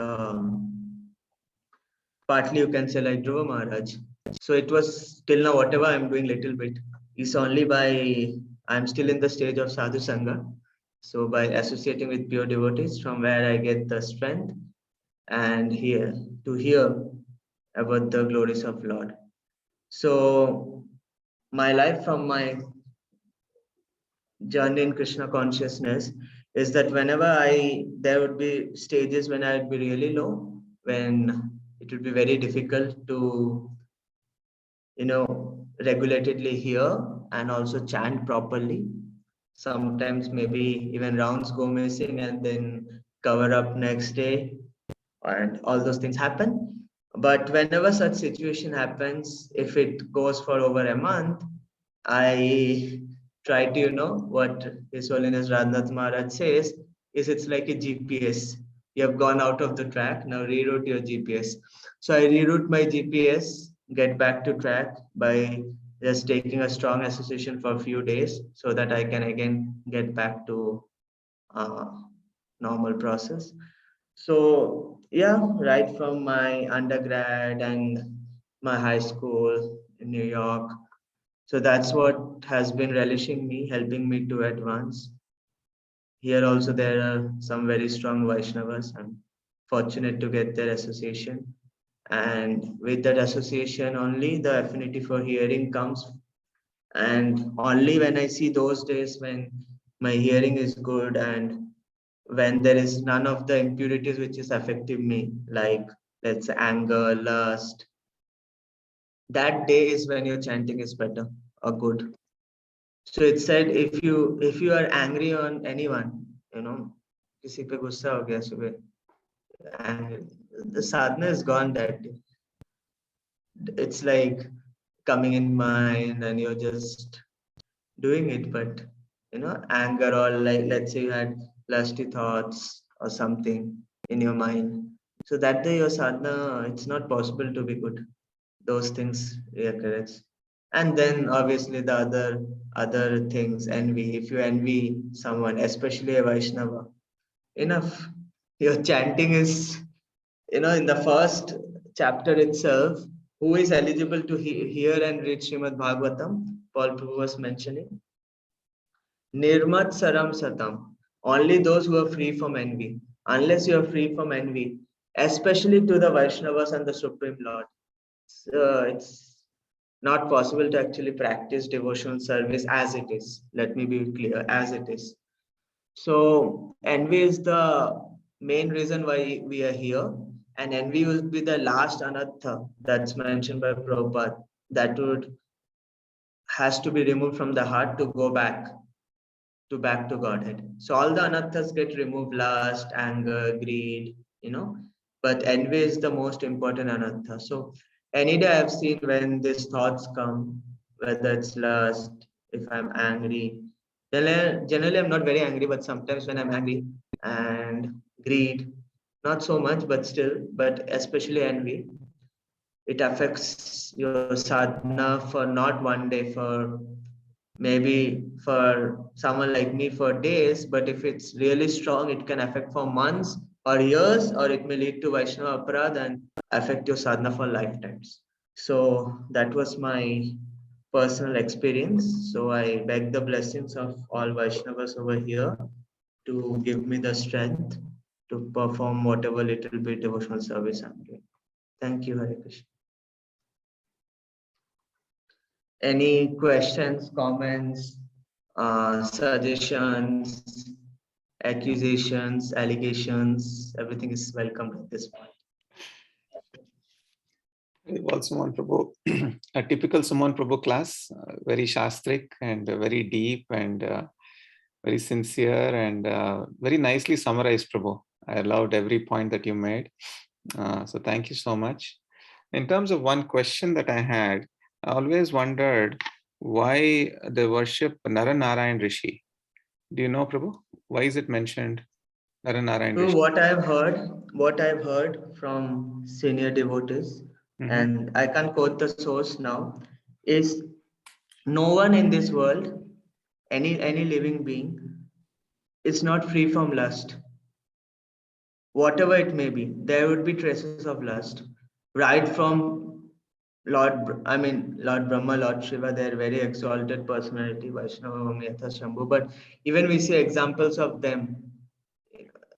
partly you can say like Dhruva Maharaj. So it was till now, whatever I'm doing little bit is only by, I'm still in the stage of Sadhu Sangha. So by associating with pure devotees, from where I get the strength and hear to hear about the glories of Lord. So my life from my journey in Krishna consciousness is that whenever there would be stages when I would be really low, when it would be very difficult to, regulatedly hear and also chant properly. Sometimes maybe even rounds go missing and then cover up next day and all those things happen. But whenever such situation happens, if it goes for over a month, I try to, what His Holiness Radhanath Maharaj says is it's like a GPS. You have gone out of the track, now reroute your GPS. So I reroute my GPS, get back to track by just taking a strong association for a few days so that I can again get back to uh, normal process. So yeah, right from my undergrad and my high school in New York. So that's what has been relishing me, helping me to advance. Here also there are some very strong Vaishnavas. I'm fortunate to get their association. And with that association only the affinity for hearing comes. And only when I see those days when my hearing is good and when there is none of the impurities which is affecting me, like let's say anger, lust, that day is when your chanting is better or good. So it said if you are angry on anyone, किसी पे गुस्सा हो गया सुबह, and the sadhana is gone that day. It's like coming in mind and you're just doing it, but anger or like let's say you had lusty thoughts or something in your mind. So that day your sadhana, it's not possible to be good. Those things reoccurs. And then obviously the other things, envy. If you envy someone, especially a Vaishnava, enough. Your chanting is, in the first chapter itself, who is eligible to hear and read Srimad Bhagavatam, Paul Prabhu was mentioning. Nirmat Saram Satam. Only those who are free from envy. Unless you are free from envy, especially to the Vaishnavas and the Supreme Lord, it's not possible to actually practice devotional service as it is. Let me be clear, as it is. So envy is the main reason why we are here, and envy will be the last anartha that's mentioned by Prabhupada that would has to be removed from the heart to go back to Godhead. So all the anarthas get removed: lust, anger, greed, but envy is the most important anartha. So any day I've seen when these thoughts come, whether it's lust, if I'm angry, generally I'm not very angry, but sometimes when I'm angry, and greed, not so much, but still, but especially envy, it affects your sadhana for not one day, for maybe for someone like me for days, but if it's really strong, it can affect for months or years, or it may lead to Vaishnava Aparad and affect your sadhana for lifetimes. So that was my personal experience. So I beg the blessings of all Vaishnavas over here to give me the strength to perform whatever little bit devotional service I'm doing. Thank you, Hare Krishna. Any questions, comments, suggestions, accusations, allegations? Everything is welcome at this point. Well, Sumon Prabhu, a typical Sumon Prabhu class, very shastric and very deep and very sincere and very nicely summarized, Prabhu. I loved every point that you made. So thank you so much. In terms of one question that I had, I always wondered why they worship Naranarayan Rishi. Do you know, Prabhu? Why is it mentioned Naranarayan So Rishi? what I've heard from senior devotees, Mhm. and I can't quote the source now, is no one in this world, any living being, is not free from lust. Whatever it may be, there would be traces of lust, right from Lord Brahma, Lord Shiva, they're very exalted personality, Vaishnava, Yatha, Shambhu, but even we see examples of them.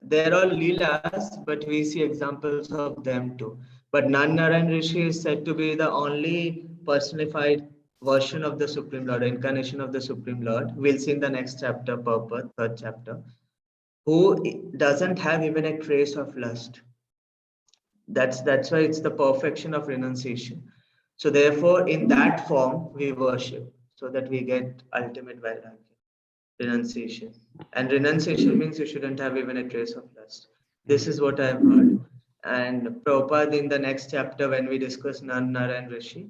They're all Leelas, but we see examples of them too. But Narayan Rishi is said to be the only personified version of the Supreme Lord, incarnation of the Supreme Lord. We'll see in the next chapter, Purport, third chapter, who doesn't have even a trace of lust. That's why it's the perfection of renunciation. So therefore, in that form, we worship so that we get ultimate vairagya, renunciation. And renunciation means you shouldn't have even a trace of lust. This is what I've heard. And Prabhupada in the next chapter, when we discuss Narayan Rishi,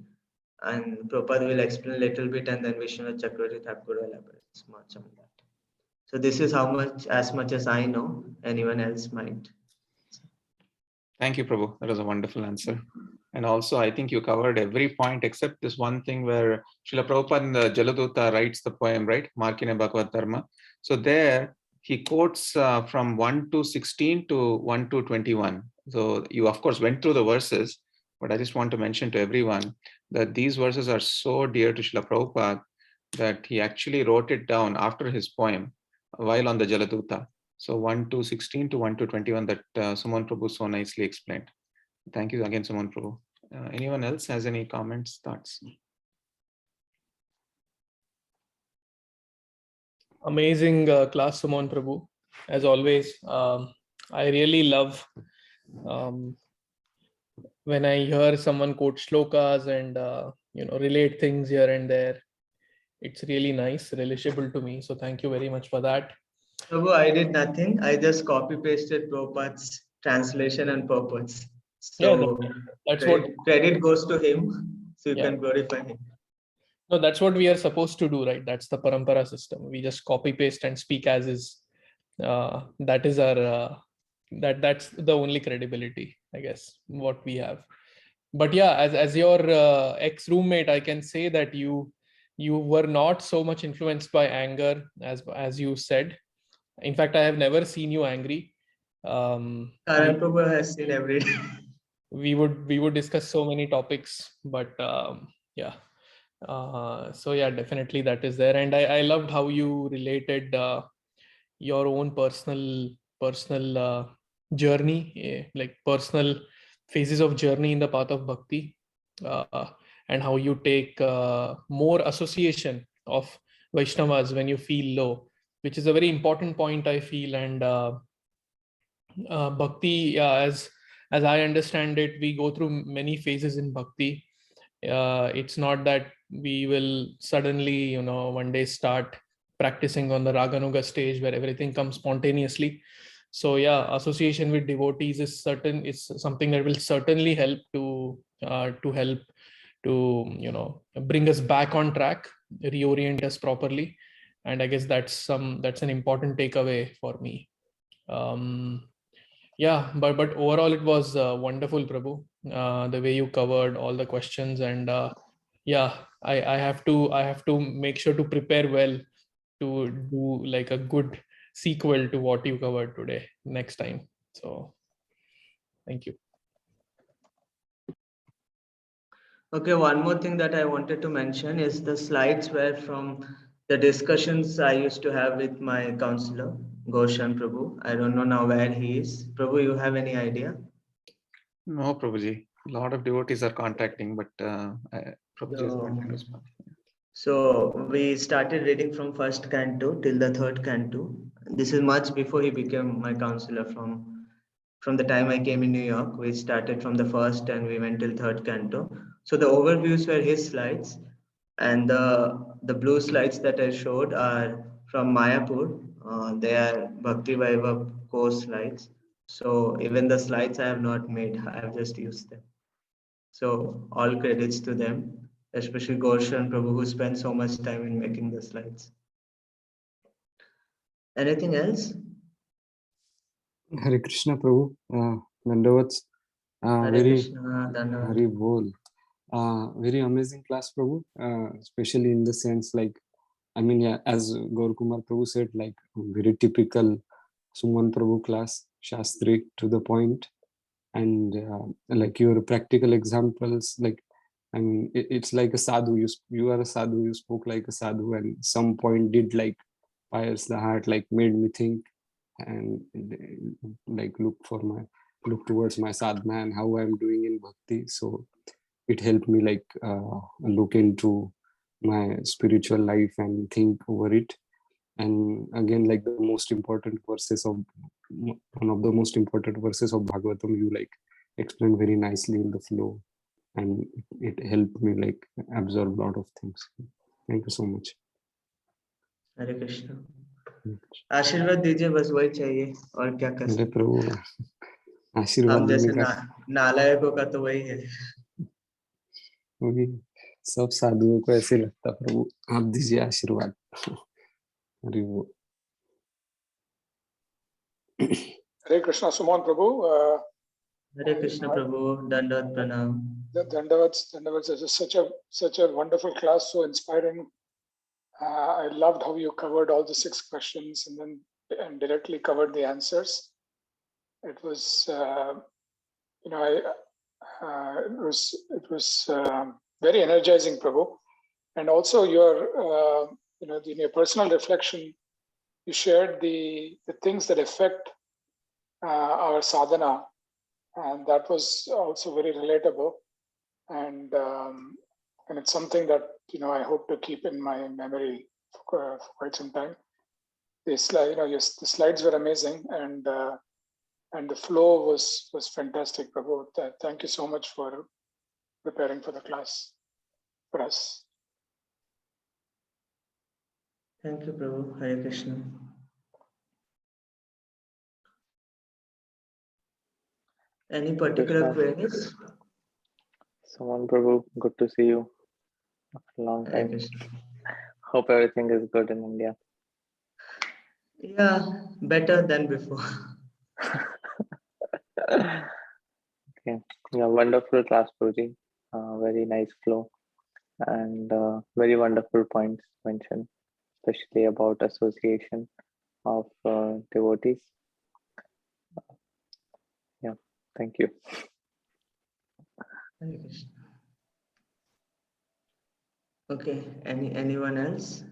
and Prabhupada will explain a little bit, and then Vishwanath Chakravarti Thakur elaborates much on that. So this is as much as I know. Anyone else might. Thank you, Prabhu. That was a wonderful answer. And also, I think you covered every point except this one thing where Srila Prabhupada in the Jaladuta writes the poem, right? Markine Bhagavad Dharma. So there he quotes from 1 to 16 to 1 to 21. So you, of course, went through the verses, but I just want to mention to everyone that these verses are so dear to Srila Prabhupada that he actually wrote it down after his poem while on the Jaladuta. So 1 to 16 to 1 to 21 that Sumon Prabhu so nicely explained. Thank you again, Sumon Prabhu. Anyone else has any comments, thoughts? Amazing class, Sumon Prabhu. As always, I really love when I hear someone quote shlokas and relate things here and there. It's really nice, relatable to me. So thank you very much for that. Prabhu, I did nothing. I just copy pasted Prabhupada's translation and purpose. Yeah, So that's what. credit goes to him. So you Yeah. can glorify him. No, that's what we are supposed to do, right? That's the parampara system. We just copy paste and speak as is. That is our that's the only credibility, I guess, what we have. But yeah, as your ex roommate, I can say that you were not so much influenced by anger as you said. In fact, I have never seen you angry. Karan Prabhu has seen every day. We would discuss so many topics, but yeah. So yeah, definitely that is there, and I loved how you related your own personal journey, like personal phases of journey in the path of bhakti, and how you take more association of Vaishnavas when you feel low, which is a very important point, I feel. And bhakti, as I understand it, we go through many phases in bhakti. It's not that we will suddenly one day start practicing on the Raganuga stage where everything comes spontaneously. So yeah, association with devotees is something that will certainly help to bring us back on track, reorient us properly. And I guess that's an important takeaway for me. Yeah, but overall it was wonderful, Prabhu. The way you covered all the questions, and yeah, I have to make sure to prepare well to do like a good sequel to what you covered today next time. So thank you. Okay, one more thing that I wanted to mention is the slides were from the discussions I used to have with my counselor, Goshan Prabhu. I don't know now where he is. Prabhu, you have any idea? No, Prabhuji. A lot of devotees are contacting, but Prabhuji is not So- going to respond. So we started reading from first canto till the third canto. This is much before he became my counselor. From the time I came in New York, we started from the first and we went till third canto. So the overviews were his slides, and the blue slides that I showed are from Mayapur. They are Bhakti Vaibhav course slides. So even the slides I have not made, I have just used them. So all credits to them, especially Gosha and Prabhu who spent so much time in making the slides. Anything else? Hare Krishna Prabhu, Dandavats, Hare very Krishna, Dhanavad. Hari Bol. Very amazing class, Prabhu, especially in the sense like, I mean, yeah, as Gaur Kumar Prabhu said, like very typical Sumon Prabhu class, Shastri to the point, and like your practical examples, like, I mean, it's like a sadhu, you are a sadhu, you spoke like a sadhu, and some point did like fires the heart, like made me think and like look towards my sadhana and how I'm doing in bhakti. So it helped me like look into my spiritual life and think over it. And again, like the most important verses of one of the most important verses of Bhagavatam, you like explained very nicely in the flow, and it helped me like absorb a lot of things. Thank you so much. हरे कृष्ण आशीर्वाद दीजिए बस वही चाहिए और क्या कर अरे सकते प्रभु आशीर्वाद हम देने जैसे का नालायकों का तो वही है वही सब साधुओं को ऐसे लगता प्रभु आप दीजिए आशीर्वाद अरे वो Hare Krishna, Sumon Prabhu. हरे कृष्ण प्रभु दंडवत प्रणाम Dandavats is such a wonderful class, so inspiring. I loved how you covered all the 6 questions and directly covered the answers. It was, it was very energizing, Prabhu. And also your, in your personal reflection, you shared the things that affect our sadhana, and that was also very relatable. And it's something that I hope to keep in my memory for quite some time. The slides were amazing, and the flow was fantastic, Prabhu. Thank you so much for preparing for the class for us. Thank you, Prabhu. Hare Krishna. Any particular Krishna. queries? Sumon Prabhu, good to see you after a long Hare time. Krishna. Hope everything is good in India. Yeah, better than before. Okay, yeah, wonderful class, Prabhuji. Very nice flow and very wonderful points mentioned, especially about association of devotees. Yeah, thank you. Hare Krishna. Okay, anyone else?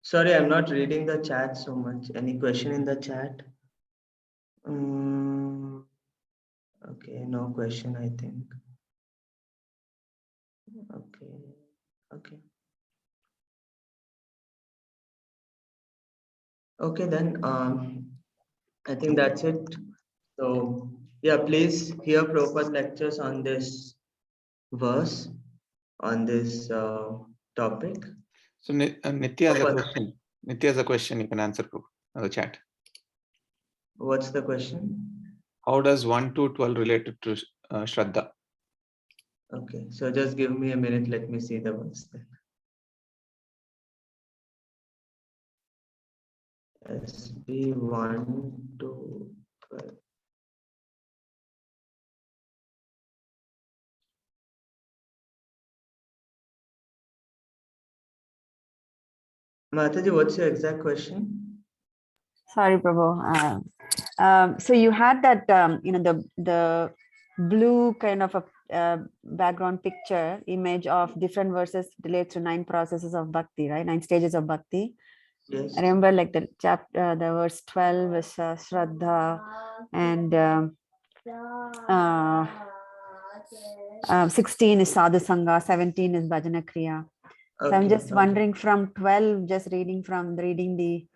Sorry, I'm not reading the chat so much. Any question in the chat? Okay, no question, I think. Okay. Okay, then I think that's it. So yeah, please hear Prabhupada lectures on this verse, on this topic. So Nitya has a question. Nitya has a question you can answer to the chat. What's the question? How does 1 to 12 related to Shraddha? Okay, so just give me a minute. Let me see the verse then. SB 1 to 12. Mataji, what's your exact question? Sorry, Prabhu. So you had that, the blue kind of a background picture image of different verses related to 9 processes of bhakti, right? 9 stages of bhakti. Yes. I remember like the chapter, the verse 12 is Shraddha, and 16 is Sadhu Sangha, 17 is Bhajana Kriya. So I'm just wondering from 12, just reading the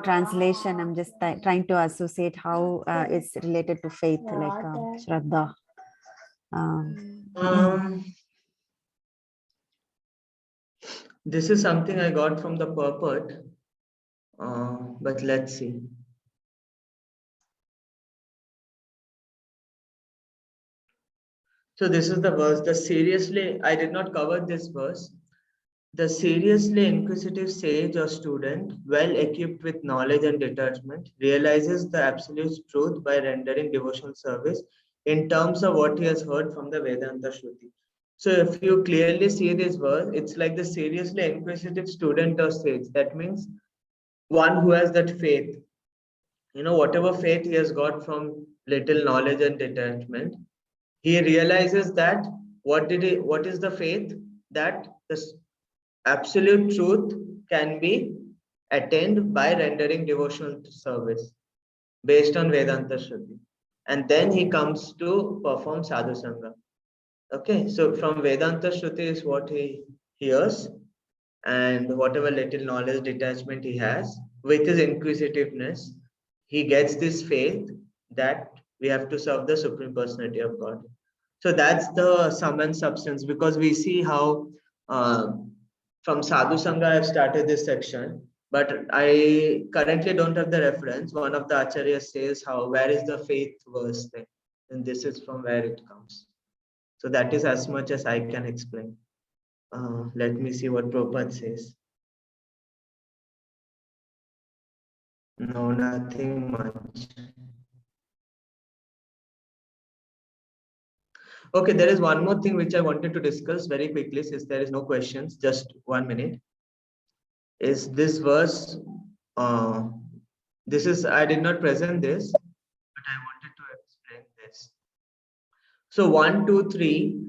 translation, I'm just trying to associate how it's related to faith, like Shraddha. This is something I got from the purport, but let's see. So this is the verse. I did not cover this verse. The seriously inquisitive sage or student, well equipped with knowledge and detachment, realizes the absolute truth by rendering devotional service in terms of what he has heard from the Vedanta Shruti. So if you clearly see this verse, it's like the seriously inquisitive student or sage. That means one who has that faith. Whatever faith he has got from little knowledge and detachment, he realizes that what is the faith? That the absolute truth can be attained by rendering devotional service based on Vedanta Shruti. And then he comes to perform sadhu sangha. Okay, so from Vedanta Shruti is what he hears, and whatever little knowledge detachment he has, with his inquisitiveness, he gets this faith that we have to serve the Supreme Personality of God. So that's the sum and substance, because we see how from Sadhu Sangha I have started this section, but I currently don't have the reference. One of the acharyas says where is the faith verse thing, and this is from where it comes. So that is as much as I can explain. Let me see what Prabhupada says. No, nothing much. Okay, there is one more thing which I wanted to discuss very quickly, since there is no questions, just 1 minute. Is this verse, I did not present this, but I wanted to explain this. So 1, 2, 3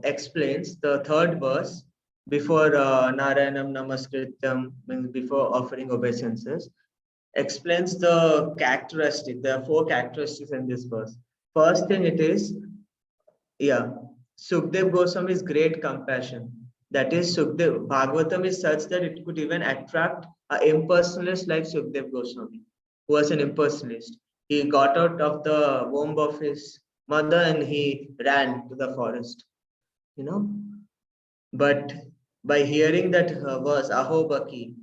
explains the third verse before Narayanam Namaskrityam, means before offering obeisances, explains the characteristic. There are 4 characteristics in this verse. First thing it is, Sukdev Goswami's great compassion. That is, Sukdev Bhagavatam is such that it could even attract an impersonalist like Sukdev Goswami, who was an impersonalist. He got out of the womb of his mother and he ran to the forest. But by hearing that verse, Aho Baki,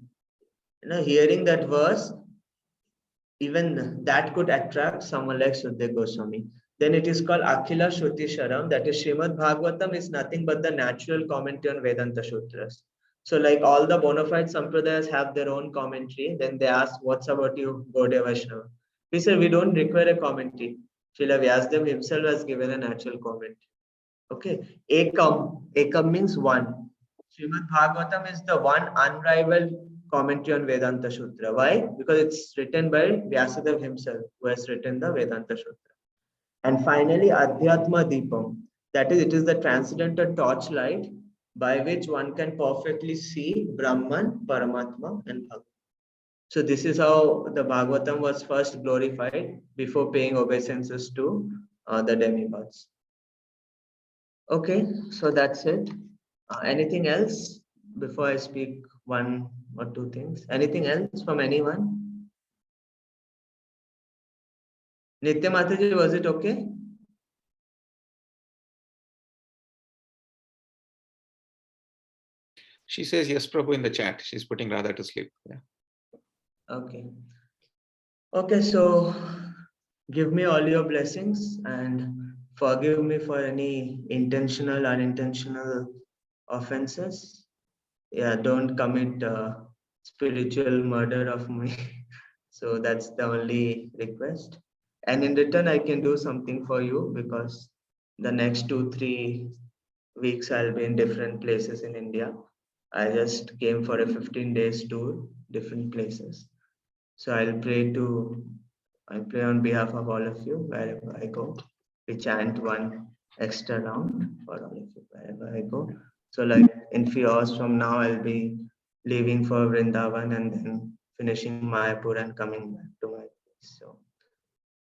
hearing that verse, even that could attract someone like Sukdev Goswami. Then it is called Akhila Shruti Sharam. That is, Srimad Bhagavatam is nothing but the natural commentary on Vedanta Sutras. So like all the bona fide sampradayas have their own commentary. Then they ask, what's about you, Gaudiya Vaishnava? We said, we don't require a commentary. Srila Vyasdev himself has given a natural commentary. Okay. Ekam means one. Srimad Bhagavatam is the one unrivaled commentary on Vedanta Sutra. Why? Because it's written by Vyasadeva himself, who has written the Vedanta Sutra. And finally, Adhyatma Deepam. That is, it is the transcendental torchlight by which one can perfectly see Brahman, Paramatma, and Bhagavan. So this is how the Bhagavatam was first glorified before paying obeisances to the demigods. Okay, so that's it. Anything else before I speak 1 or 2 things? Anything else from anyone? Nitya Mataji, was it okay? She says yes, Prabhu, in the chat. She's putting Radha to sleep. Yeah. Okay. Okay, so give me all your blessings and forgive me for any intentional, unintentional offenses. Yeah, don't commit spiritual murder of me. So that's the only request. And in return, I can do something for you, because the next 2-3 weeks I'll be in different places in India. I just came for a 15 days tour, different places. So I pray on behalf of all of you wherever I go. We chant one extra round for all of you wherever I go. So like in few hours from now, I'll be leaving for Vrindavan and then finishing Mayapur and coming back to my place. So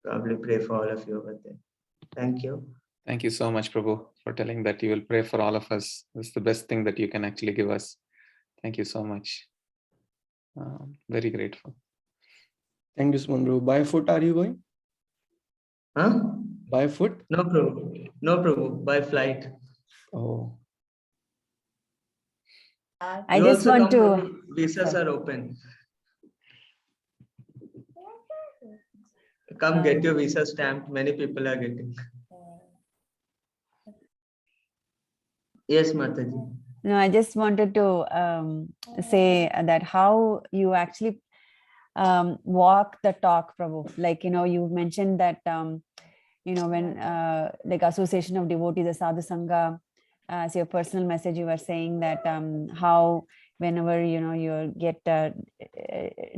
probably pray for all of you over there. Thank you. Thank you so much, Prabhu, for telling that you will pray for all of us. It's the best thing that you can actually give us. Thank you so much. Very grateful. Thank you, Sumon Prabhu. By foot are you going? Huh? By foot? No, Prabhu. No, Prabhu. By flight. Oh. I You just also want come, to. Prabhu. Visas Sorry. are open. Come get your visa stamped. Many people are getting. Yes, Mataji. No, I just wanted to say that how you actually walk the talk, Prabhu. Like, you mentioned that, when like Association of Devotees, the Sadhu Sangha, as your personal message, you were saying that how whenever, you get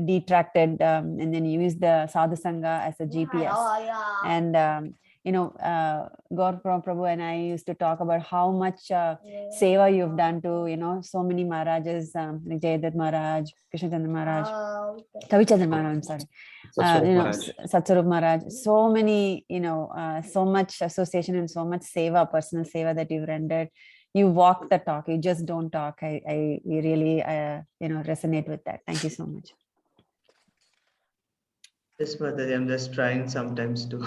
detracted and then you use the Sadhu Sangha as a GPS. And, Gaur Prabhu and I used to talk about how much seva you've done to, so many Maharajas, like Jayadatt Maharaj, Krishnachandra Maharaj, Kavichandra Maharaj, I'm sorry. Satsvarup Maharaj. Satsarup Maharaj, so many, so much association and so much seva, personal seva that you've rendered. You walk the talk, you just don't talk. We really, resonate with that. Thank you so much. Yes, Mataji, I'm just trying sometimes to.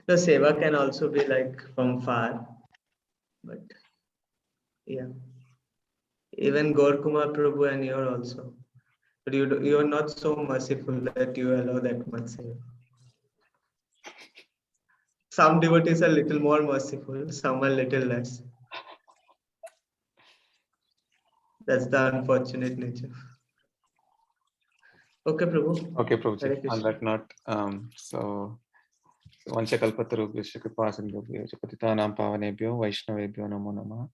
The seva can also be like from far, but yeah. Even Gaur Kumar Prabhu and you're also. But you're not so merciful that you allow that much seva. Some devotees are little more merciful, some are little less. That's the unfortunate nature. Okay, Prabhu. Okay, Hare Prabhuji. On Krishna. that note, so Vanchakalpatarubhyasya Kripasindhubhyo Patitanam Pavanebhyo Vaishnavebhyo Namo Namah.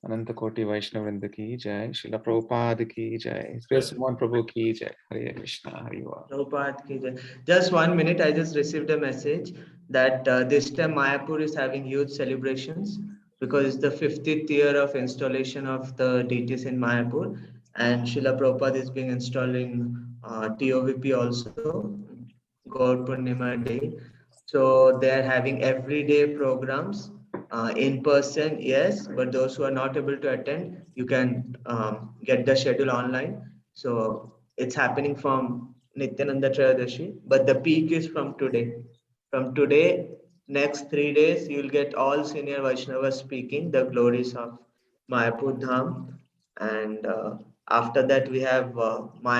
Ananta Koti Vaishnavrinda ki jai. Srila Prabhupada ki jai. Sri Sumon Prabhu ki jai. Hare Krishna. Hare Prabhupada ki jai. Just 1 minute, I just received a message that this time Mayapur is having huge celebrations because it's the 50th year of installation of the deities in Mayapur, and Srila Prabhupada is being installed in TOVP also, Gaur Purnima Day. So they are having everyday programs in person, yes, but those who are not able to attend, you can get the schedule online. So it's happening from Nityananda Trayadashi, but the peak is from today. From today, next 3 days, you'll get all senior Vaishnavas speaking the glories of Mayapur Dham. And after that, we have Mayapur.